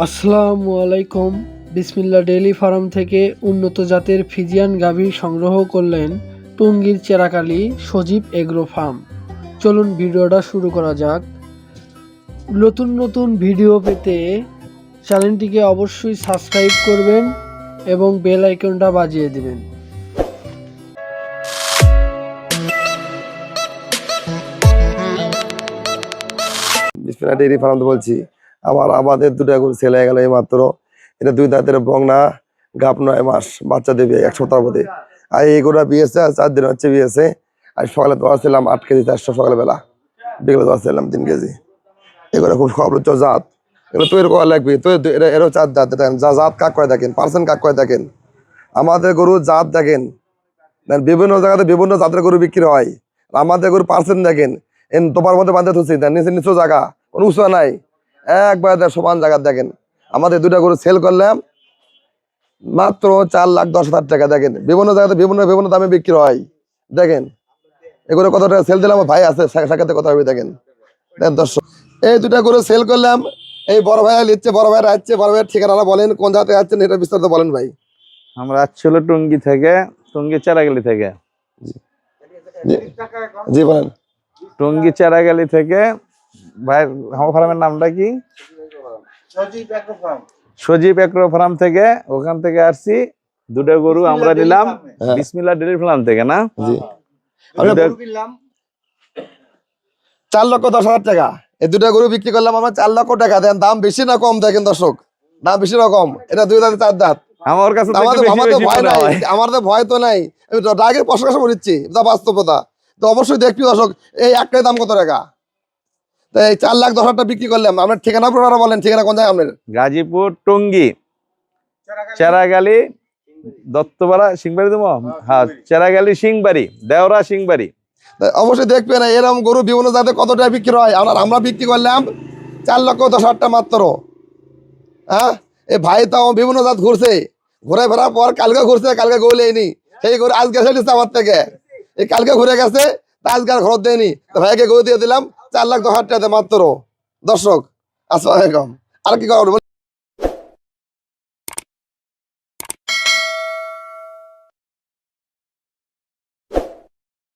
আসসালামু আলাইকুম। বিসমিল্লাহ ডেইলি ফার্ম থেকে উন্নত জাতের ফিজিয়ান গাভী সংগ্রহ করলেন টঙ্গীর চেরাকালী সজীব এগ্রো ফার্ম। চলুন ভিডিওটা শুরু করা যাক। নতুন নতুন ভিডিও পেতে চ্যানেলটিকে অবশ্যই সাবস্ক্রাইব করবেন এবং বেল আইকনটা বাজিয়ে দিবেন। বিসমিল্লাহ ডেইরি ফার্ম বলছি। আমাদের দুটো গরু সেল হয়ে গেল এই মাত্র। এটা 2 দাঁতের বংনা, গাপ 9 মাস, বাচ্চা দেবে 1 সপ্তাহ মধ্যে। আর এই গরুটা বিয়েছে 4 দিন হচ্ছে বিয়েছে। আর সকালে দোয়া ছিলাম 8 কেজি 400, সকালবেলা বিকেলে দোয়া ছিলাম 3 কেজি। এগুলো খুব সর্বোচ্চ জাত, এগুলো তৈরি করা লাগবে। তো এরও 4 দাঁত দেখেন, জাত কাক করে দেখেন, পার্সেন্ট কাক করে দেখেন। আমাদের গরু জাত দেখেন, বিভিন্ন জায়গাতে বিভিন্ন জাতের গরু বিক্রি হয়। আমাদের গরু পার্সেন্ট দেখেন, তোপার মধ্যে বাঁধতে থুছি, নিচে নিচু জায়গা, কোনো উঁচু নাই, একবার সমান জায়গা দেখেন। আমাদের 2টা গরু সেল করলাম মাত্র 4,10,000 টাকা। দেখেন বিভিন্ন জায়গাতে বিভিন্ন বিভিন্ন দামে বিক্রি হয়। দেখেন এগুলো কত টাকা সেল দিলাম, ভাই আছে সাক্ষাতে কথা হবে। দেখেন দর্শক, এই 2টা গরু সেল করলাম। এই বড় ভাইরা নিচ্ছে, বড় ভাইরা আসছে। বড় ভাইয়ের ঠিকানা বলেন, কোন জায়গাতে যাচ্ছেন এটা বিস্তারিত বলেন ভাই। আমরা আসছিল টঙ্গী থেকে, টঙ্গী চেরাগালি থেকে। জি বলেন। টঙ্গী চেরাগালি থেকে ভাই, আমার ফার্মের নামটা কি? সজীব এগ্রো ফার্ম থেকে। ওখান থেকে আসছি, 2টা গরু আমরা নিলাম বিসমিল্লাহ ডেইরি ফার্ম থেকে। না জি, 4,10,000 টাকা এই 2টা গরু বিক্রি করলাম আমরা। 4 লক্ষ টাকা দেন। দাম বেশি না কম দেখেন দর্শক, দাম বেশি না কম? এটা 2 দাঁত 4 দাঁত। আমার কাছে আমাদের ভয় নাই, আমাদের ভয় তো নাই। আমি তো আগে প্রশ্ন বলছি, এটা বাস্তবতা। তো অবশ্যই দেখবি দর্শক, এই একটাই দাম কত টাকা? তো এই 4,10,000 টাকা বিক্রি করলাম। আপনার ঠিকানা পুরোটা বলেন, ঠিকানা কোন জায়গায় আপনার? গাজীপুর, টঙ্গী, চেরাগালি, দত্তপাড়া, সিংবাড়ি। দেবো হ্যাঁ, চেরাগালি, সিংবাড়ি, দেওরা, সিংবাড়ি। অবশ্যই দেখবেন এরকম গরু বিভিন্ন জাতে কত টাকা বিক্রি হয়। আমরা বিক্রি করলাম 4,10,000 টাকা মাত্র। হ্যাঁ, এই ভাই তাও বিভিন্ন জাত ঘুরছে, ঘুরে ফেরার পর কালকে ঘুরছে, কালকে গরু লেয়নি। সেই গরু আজকে চলেছে আমার থেকে। এই কালকে ঘুরে গেছে, তা আজকে আর ঘর দেয়নি। তো ভাইকে গরু দিয়ে দিলাম 4,10,000 টাকা মাত্র। দর্শক আসসালামু আলাইকুম। আর কি করবো?